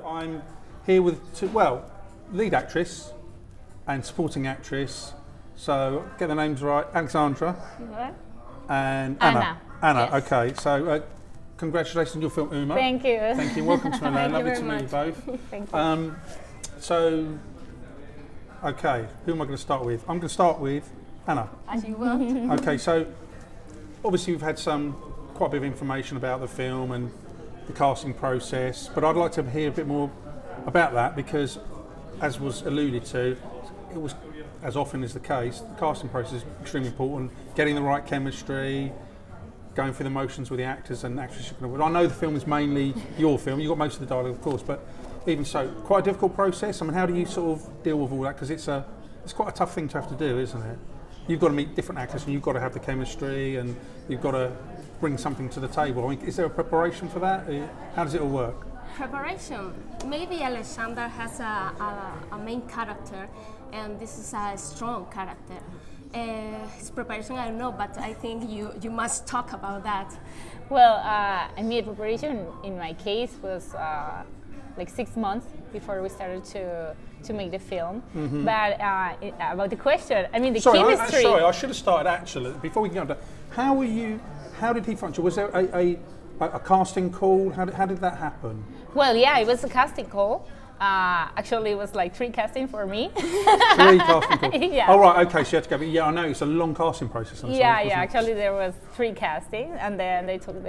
I'm here with lead actress and supporting actress. So get the names right, Alexandra and Anna. Anna, yes. Okay. So congratulations on your film, Uma. Thank you. Thank you. Welcome to Milan. Lovely to meet you both. Thank you. So, okay, who am I going to start with? I'm going to start with Anna. As you will. Okay, so obviously we've had quite a bit of information about the film and the casting process, but I'd like to hear a bit more about that because, as was alluded to, it was, as often is the case, the casting process is extremely important. Getting the right chemistry, going through the motions with the actors and actresses. I know the film is mainly your film. You've got most of the dialogue, of course, but even so, quite a difficult process. I mean, how do you sort of deal with all that? Because it's quite a tough thing to have to do, isn't it? You've got to meet different actors and you've got to have the chemistry and you've got to bring something to the table. I mean, is there a preparation for that? How does it all work? Preparation. Maybe Alexander has a main character and this is a strong character. His preparation, I don't know, but I think you must talk about that. Well, I mean, preparation in my case was like 6 months before we started to make the film. Mm-hmm. But about the question, I mean, the chemistry. Sorry, I should have started actually before we get on to how did he function? Was there a casting call? How did that happen? Well, yeah, it was a casting call. Actually, it was like 3 casting for me. 3 casting calls? Yeah. Oh, right, okay, so you had to go. But yeah, I know, it's a long casting process. Yeah, actually there was 3 castings and then they told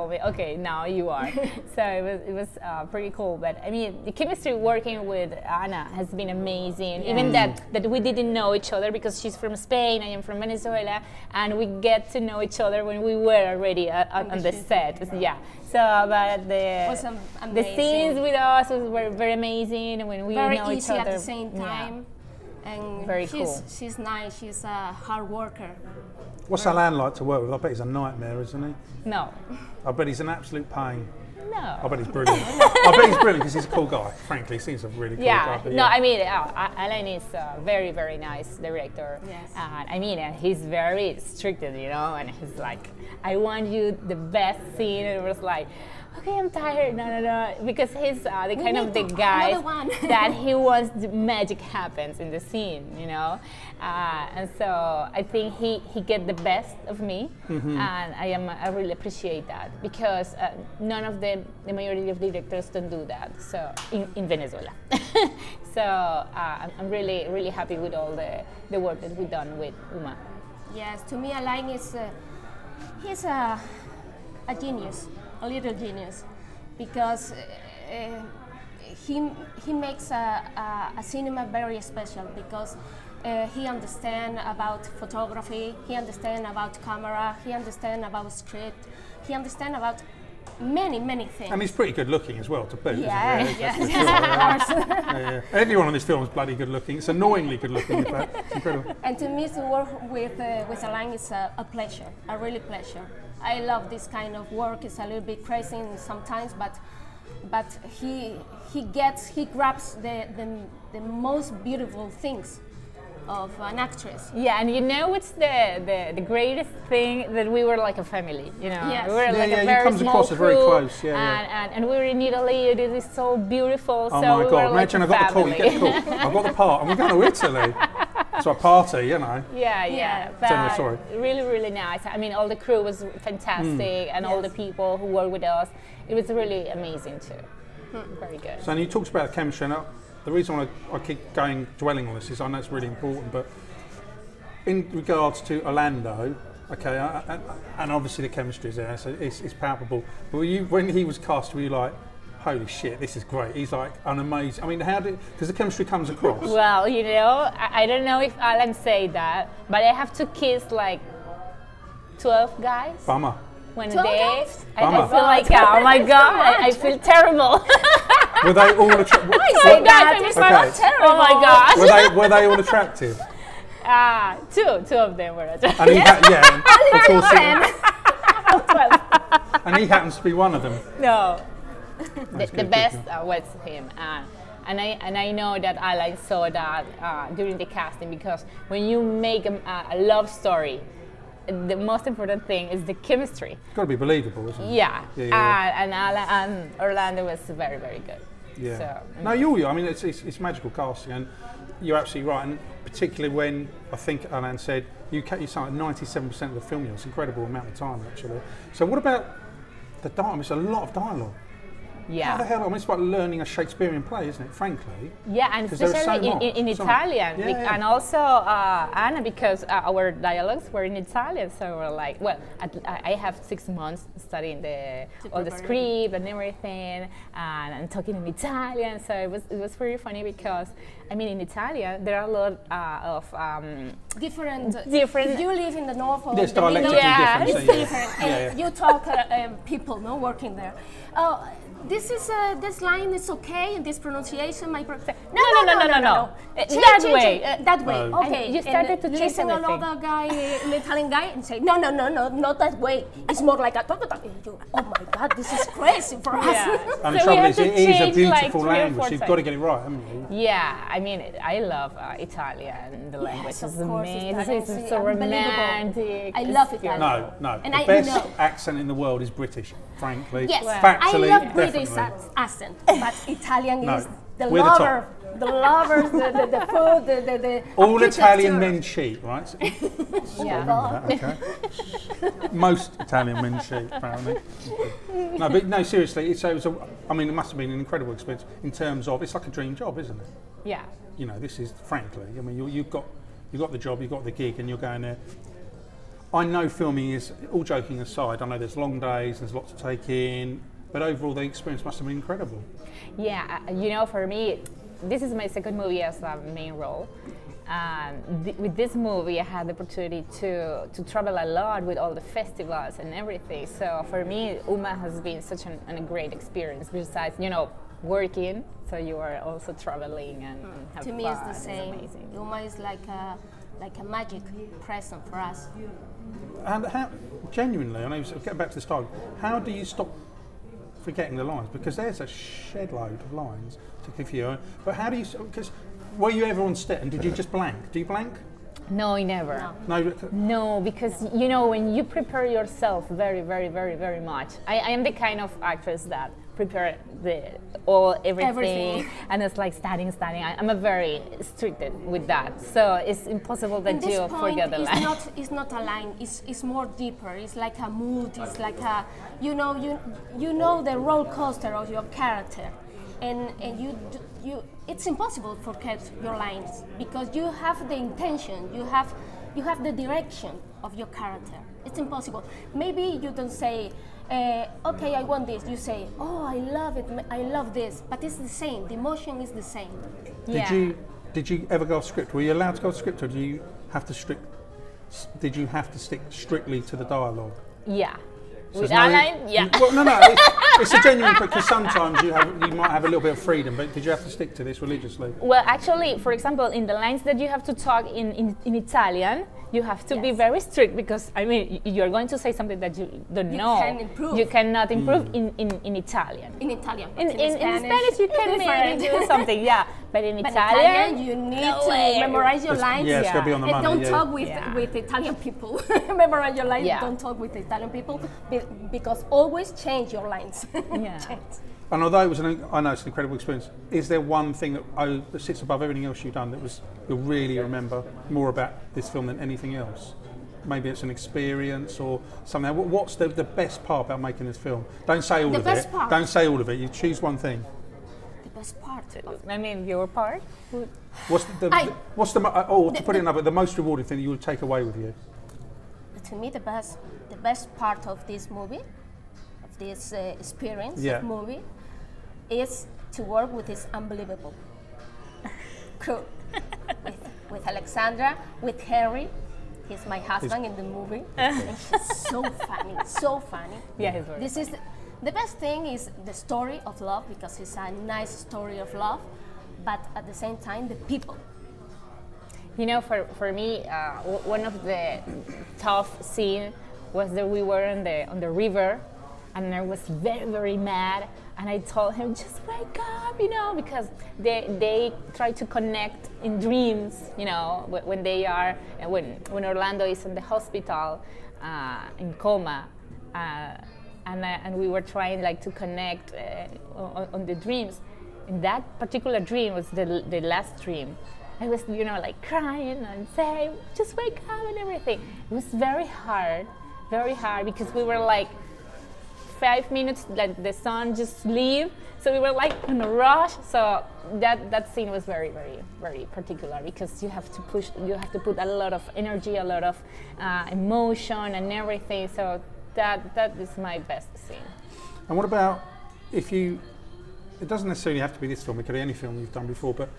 me, okay, now you are. So it was pretty cool. But I mean, the chemistry working with Anna has been amazing. Yeah. Even that we didn't know each other because she's from Spain, I am from Venezuela, and we get to know each other when we were already on the set. Yeah. So, but the scenes with us were very amazing when we know each other. Very easy at the same time. Yeah. And very cool. She's nice, she's a hard worker. What's Alan like to work with? I bet he's a nightmare, isn't he? No. I bet he's an absolute pain. No. I bet he's brilliant. I bet he's brilliant because he's a cool guy. Frankly, he seems a really cool guy. No, I mean, Alan is a very, very nice director. Yes. I mean, he's very strict, you know, and he's like, I want you the best scene. And it was like, okay, I'm tired. No. Because he's the kind of the guy that he wants the magic happens in the scene, you know. And so I think he get the best of me, and I really appreciate that because none of the majority of directors don't do that. So in Venezuela, so I'm really, really happy with all the work that we've done with Uma. Yes, to me, Alain is he's a genius. A little genius, because he makes a cinema very special because he understands about photography, he understands about camera, he understands about script, he understands about many things. And he's pretty good looking as well, to boot. Yeah, isn't he? Yeah. Everyone on this film is bloody good looking. It's annoyingly good looking, in fact. It's incredible. And to me, to work with Alain is a pleasure, a really pleasure. I love this kind of work. It's a little bit crazy sometimes, but he grabs the most beautiful things of an actress. Yeah, and you know what's the greatest thing, that we were like a family, you know. Yes. We were like a very he comes small across as very crew, close. And we were in Italy. It is so beautiful. Oh so my we God! were Imagine like I got the call. You get the call. I've got the part, and we're going to Italy. So a party, you know. Yeah. But sorry. Really, really nice. I mean, all the crew was fantastic, and all the people who were with us. It was really amazing too. Very good. So, and you talked about chemistry. Now, the reason I keep dwelling on this is I know it's really important, but in regards to Orlando, okay, and obviously the chemistry is there, so it's palpable. But when he was cast, were you like, holy shit, this is great? He's like an amazing. I mean, because the chemistry comes across. Well, you know, I don't know if Alan said that, but I have to kiss like 12 guys. Bummer. One day, I feel like, oh my God, I feel terrible. Were they all attractive? Oh my gosh. Were they all attractive? Two of them were attractive. And he and he happens to be one of them. No. The best was him, and I know that Alan saw that during the casting, because when you make a love story, the most important thing is the chemistry. It's got to be believable, isn't it? Yeah. And Orlando was very, very good. Yeah. So, No, you're. I mean, it's magical casting, and you're absolutely right. And particularly when I think Alan said you sound like 97% of the film. It's an incredible amount of time, actually. So what about the dialogue? It's a lot of dialogue. yeah. How the hell? I mean, it's like learning a Shakespearean play, isn't it? Frankly. Yeah, and 'Cause there was especially so much. in Italian, Yeah, yeah. and also Anna, because our dialogues were in Italian, so we're like, well, I have 6 months studying all the script and everything, and talking in Italian, so it was very funny because, I mean, in Italian there are a lot of different. different. If you live in the north or There's the middle, dialectically Yeah. different. it's so different. Yeah, And yeah. you talk people no working there. Oh, this line is okay, and this pronunciation, my No. Change, That change way. it. That way. Oh. Okay. And you started to change listen everything. another guy, an Italian guy, and say no, not that way. It's more like a. Oh my God, this is crazy for us. Yeah. And the So we trouble had is, to it is a change, like, beautiful 3 or 4 language. You've got to get it right, haven't you? Yeah, I mean, I love Italian. The language of is course, amazing. Italian It's is so unbelievable. romantic. I It's love beautiful. Italian. No. And The I best know. accent in the world is British, frankly. Yes, Factually, I love British definitely. accent, but Italian No, is the we're the top. lover, the lovers, the food, the All Italian architecture. men cheat, right? So Yeah. remember that, okay? Most Italian men cheat, apparently. No, but no, seriously, I mean, it must have been an incredible experience in terms of, it's like a dream job, isn't it? Yeah. You know, this is, frankly, I mean, you've got the job, you've got the gig, and you're going there. I know filming is, all joking aside, I know there's long days, there's lots to take in, but overall the experience must have been incredible. Yeah, you know, for me, this is my second movie as a main role. With this movie, I had the opportunity to travel a lot with all the festivals and everything. So for me, UMA has been such a great experience. Besides, you know, working, so you are also traveling and have To me, fun. it's the same. amazing. Yuma is like a magic present for us. And how, genuinely, I know, getting back to the start, how do you stop forgetting the lines? Because there's a shed load of lines, particularly for you. But how do you, because were you ever on set and did you just blank? Do you blank? No, never. No. No, because you know, when you prepare yourself very, very, very, very much. I am the kind of actress that prepare everything, and it's like studying. I'm a very strict with that, so it's impossible that In this you point, forget the line. it's not a line. It's more deeper. It's like a mood. It's like a you know the roller coaster of your character, and you it's impossible to forget your lines because you have the intention. You have the direction of your character. It's impossible. Maybe you don't say, okay, I want this. You say, oh, I love it. I love this. But it's the same. The emotion is the same. Yeah. Did you ever go off script? Were you allowed to go off script, or did you have to stick strictly to the dialogue? Yeah. So With there's no- Alan, yeah. Well, no, it's a genuine, because sometimes you might have a little bit of freedom, but did you have to stick to this religiously? Well, actually, for example, in the lines that you have to talk in Italian, you have to be Yes. very strict because, I mean, you're going to say something that you don't know. can improve. You cannot improve in Italian. In Italian. In Spanish, Spanish, you can different. maybe do something, yeah. But in But Italian, you need no to way. memorize your It's- lines. yeah, it's gotta be on the And money, don't yeah. talk Yeah. with Italian people. Memorize your lines. Yeah. Don't talk with Italian people because always change your lines. Yeah. Change. And although I know it's an incredible experience, is there one thing that sits above everything else you've done that you'll really remember more about this film than anything else? Maybe it's an experience or something. What's the best part about making this film? Don't say all The of best it. part? Don't say all of it. You choose one thing. The best part. I mean, your part. What's to put it another, the most rewarding thing that you would take away with you? To me, the best part of this movie, of this experience Yeah. of movie, is to work with this unbelievable crew. with Alexandra, with Harry. He's my husband in the movie, and he's so funny, so funny. Yeah, he's very This is the best thing is the story of love because it's a nice story of love, but at the same time the people. You know, for me, one of the tough scenes was that we were on the river, and I was very, very mad, and I told him, just wake up, you know, because they try to connect in dreams, you know, when they are, when Orlando is in the hospital in coma, and we were trying like to connect on the dreams. in that particular dream was the last dream. I was, like crying and saying, just wake up and everything. It was very hard because we were like 5 minutes that the sun just leave, so we were like in a rush. So that scene was very, very, very particular because you have to put a lot of energy, a lot of emotion and everything. So that is my best scene. And what about if you? It doesn't necessarily have to be this film. It could be any film you've done before, but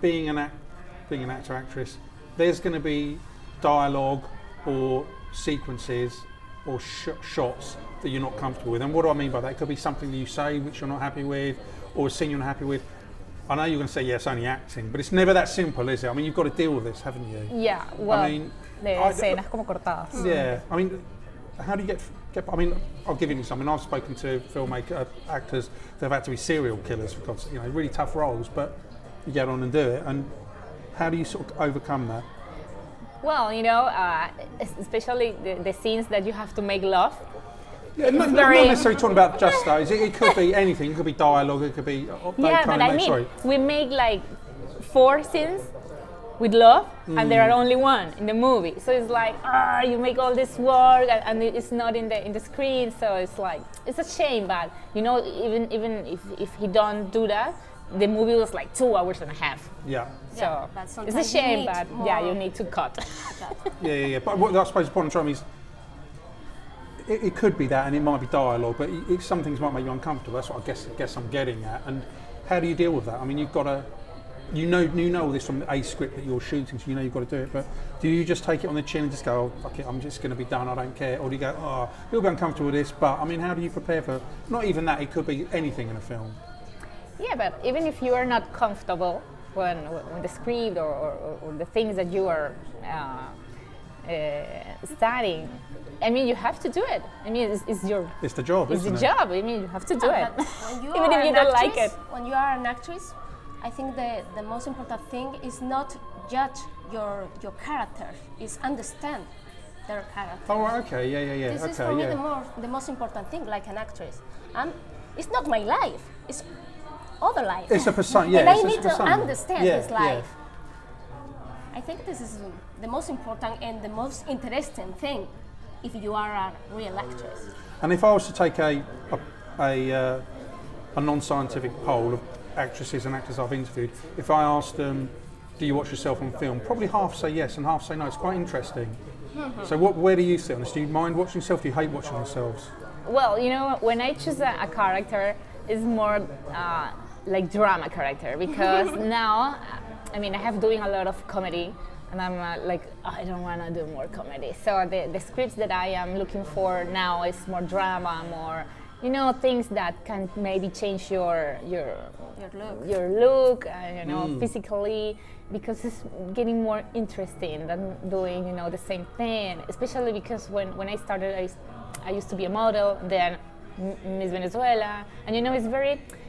being an actor, actress, there's going to be dialogue or sequences or shots that you're not comfortable with. And what do I mean by that? It could be something that you say which you're not happy with, or a scene you're not happy with. I know you're going to say, yes, only acting, but it's never that simple, is it? I mean, you've got to deal with this, haven't you? Yeah, well, I mean, escenas como cortadas. Yeah, I mean, how do you get? I mean, I'll give you something. I've spoken to filmmaker actors that have had to be serial killers for God's, really tough roles, but you get on and do it. And how do you sort of overcome that? Well, especially the scenes that you have to make love. Yeah, not necessarily talking about just those. It could be anything. It could be dialogue. It could be. Yeah, but I mean, we make like 4 scenes with love, and there are only 1 in the movie. So it's like, you make all this work, and it's not in the screen. So it's like, it's a shame. But even if he don't do that, the movie was like 2 hours and a half. Yeah. So it's a shame, but you need to cut. Yeah. But what I suppose the point I'm trying is, it could be that, and it might be dialogue, but some things might make you uncomfortable. That's what I guess I'm getting at. And how do you deal with that? I mean, you've got to, you know all this from a script that you're shooting, so you've got to do it. But do you just take it on the chin and just go, oh, fuck it, I'm just going to be done, I don't care? Or do you go, oh, you'll be uncomfortable with this, but I mean, how do you prepare for, not even that, it could be anything in a film. Yeah, but even if you are not comfortable when the script or the things that you are studying, I mean, you have to do it. I mean, it's the job, isn't it? It's the job. I mean, you have to do it. Even if you don't like it. When you are an actress, I think the most important thing is not judge your character, is understand their character. Oh, okay, yeah. This is for me the most important thing, like an actress. It's not my life. It's other life. It's a persona. Yeah, and I need to understand his life. Yeah. I think this is the most important and the most interesting thing if you are a real actress. And if I was to take a non-scientific poll of actresses and actors I've interviewed, if I asked them, do you watch yourself on film? Probably half say yes and half say no. It's quite interesting. So where do you sit on this? Do you mind watching yourself? Do you hate watching yourselves? Well, when I choose a character, it's more like drama character, because now, I mean, I have doing a lot of comedy, and I'm like, I don't want to do more comedy. So the scripts that I am looking for now is more drama, more, things that can maybe change your look, physically, because it's getting more interesting than doing, the same thing. Especially because when I started, I used to be a model, then Miss Venezuela, and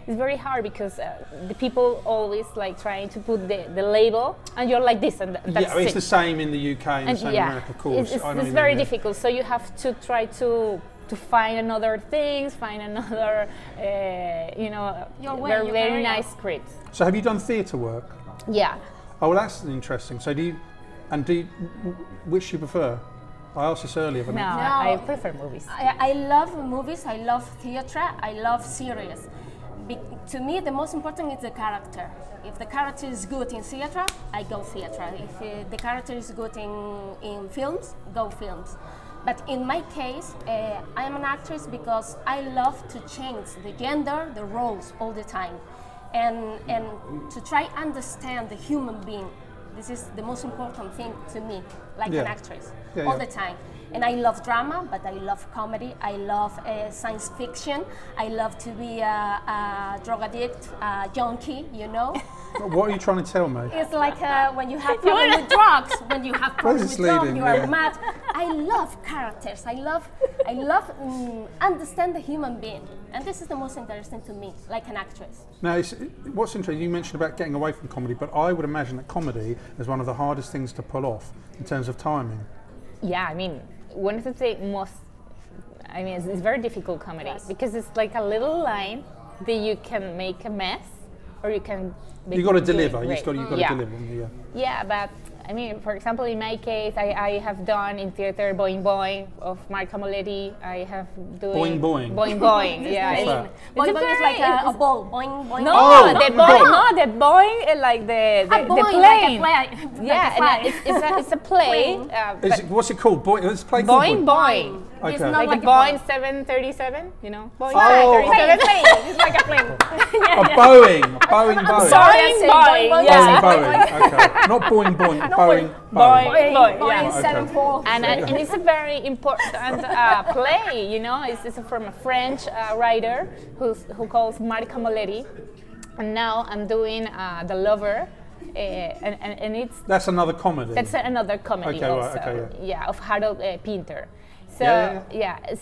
it's very hard because the people always like trying to put the label, and you're like this, and that's yeah, it's the same in the UK and the same in America, of course. It's very difficult. So you have to try to find another things, find another, very nice scripts. So have you done theatre work? Yeah. Oh, well, that's interesting. So which you prefer? I asked this earlier, but no, I prefer movies. I love movies, I love theatre, I love series. To me, the most important is the character. If the character is good in theatre, I go theatre. If the character is good in films, go films. But in my case, I am an actress because I love to change the gender, the roles all the time, and to try understand the human being. This is the most important thing to me, like an actress, all the time. And I love drama, but I love comedy. I love science fiction. I love to be a drug addict, a junkie, What are you trying to tell me? It's like when you have problems with drugs, when you have problems with drugs, you are mad. I love characters. I love understand the human being. And this is the most interesting to me, like an actress. Now, what's interesting, you mentioned about getting away from comedy, but I would imagine that comedy is one of the hardest things to pull off in terms of timing. Yeah, I mean, one of the it's very difficult comedy, because it's like a little line that you can make a mess, or you can. You got to deliver. You got to deliver. Yeah. Yeah, but I mean, for example, in my case, I have done in theater Boing Boing of Mark Moletti. I have doing Boing Boing. Boing Boing. Yeah. Boing Boing is like a ball. Boing Boing. No, the boing. No, the boing is like the plane. Like yeah, and it's a play. What's it called? Let's play Boing Boing. Okay. It's not like the Boeing 737, you know? Boeing 737. It's like a plane. A Boeing. Boeing. Sorry, Boeing. Yeah. Boeing. Okay. Not Boing Boing. Boeing. Boeing 74. And it's a very important play, you know? It's from a French writer who calls Marc Moletti. And now I'm doing The Lover. And it's... That's another comedy. That's another comedy okay, also. Right, okay, yeah, of Harold Pinter. So,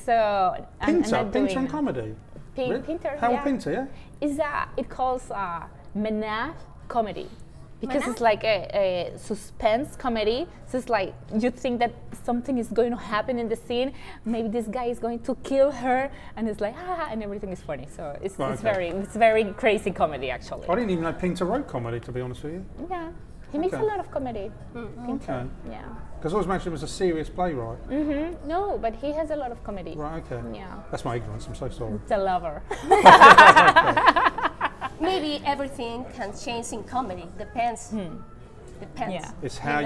so... Pinter and comedy? Pinter, Harold Pinter, yeah? It calls menage comedy. Because it's like a suspense comedy. So it's like you think that something is going to happen in the scene. Maybe this guy is going to kill her, and it's like and everything is funny. So it's very crazy comedy actually. I didn't even know Pinter wrote comedy, to be honest with you. Yeah, he makes a lot of comedy. Pinter. Okay. Yeah. Because I always mentioned he was a serious playwright. No, but he has a lot of comedy. Right. Okay. Yeah. That's my ignorance. I'm so sorry. The Lover. Maybe everything can change in comedy. Depends. Depends. Yeah. It's how,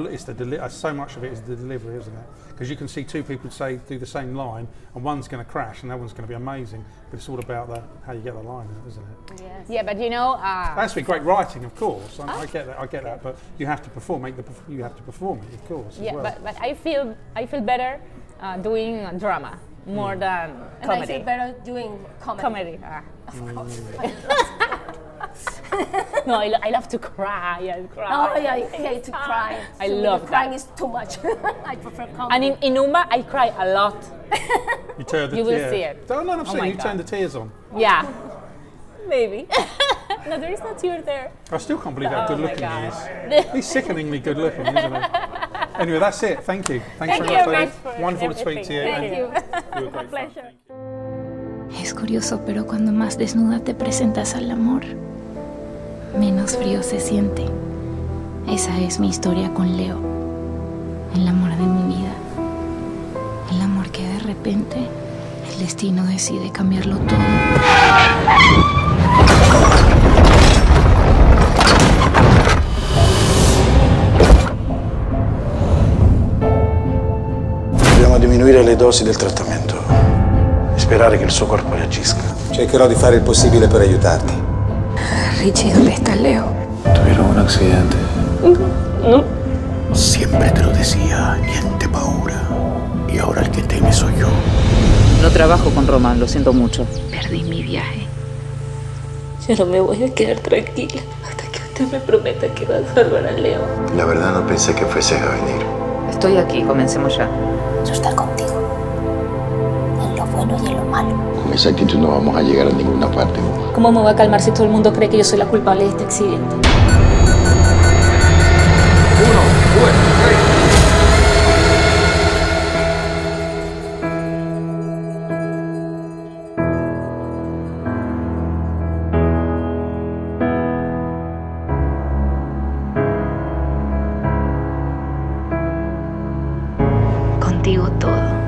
it's the so much of it is the delivery, isn't it? Because you can see two people do the same line, and one's going to crash, and that one's going to be amazing. But it's all about how you get the line, isn't it? Yes. Yeah, but you know, that's great writing, of course. I get that. But you have to perform. You have to perform it, of course. Yeah, as well. but I feel better doing drama more than And comedy. I feel better doing comedy. Of course. No, I love to cry. Oh yeah, I hate to cry. I love that. Crying is too much. I prefer comedy. And in Uma, I cry a lot. You turn the You will see it. No, I'm saying you God. turn the tears on. Yeah, maybe. No, there is no tear there. I still can't believe how good looking he is. God. He's sickeningly good looking, isn't he? Anyway, that's it. Thank you. Thanks Thank very you much, very David. much for Wonderful to speak to you. Thank you. You were great. Pleasure. Es curioso, pero cuando más desnuda te presentas al amor, menos frío se siente. Esa es mi historia con Leo, el amor de mi vida. El amor que de repente el destino decide cambiarlo todo. Dobbiamo diminuire le dosi del trattamento e sperare che il suo corpo reagisca. Cercherò di fare il possibile per aiutarti. Richie, ¿dónde está Leo? Tuvieron un accidente. No. Siempre te lo decía, niente paura. Y ahora el que teme soy yo. No trabajo con Román, lo siento mucho. Perdí mi viaje. Yo no me voy a quedar tranquila hasta que usted me prometa que va a salvar a Leo. La verdad no pensé que fuese a venir. Estoy aquí, comencemos ya. Yo estoy contigo. En lo bueno y en lo malo. Con esa actitud no vamos a llegar a ninguna parte. ¿Cómo me voy a calmar si todo el mundo cree que yo soy la culpable de este accidente? Contigo todo.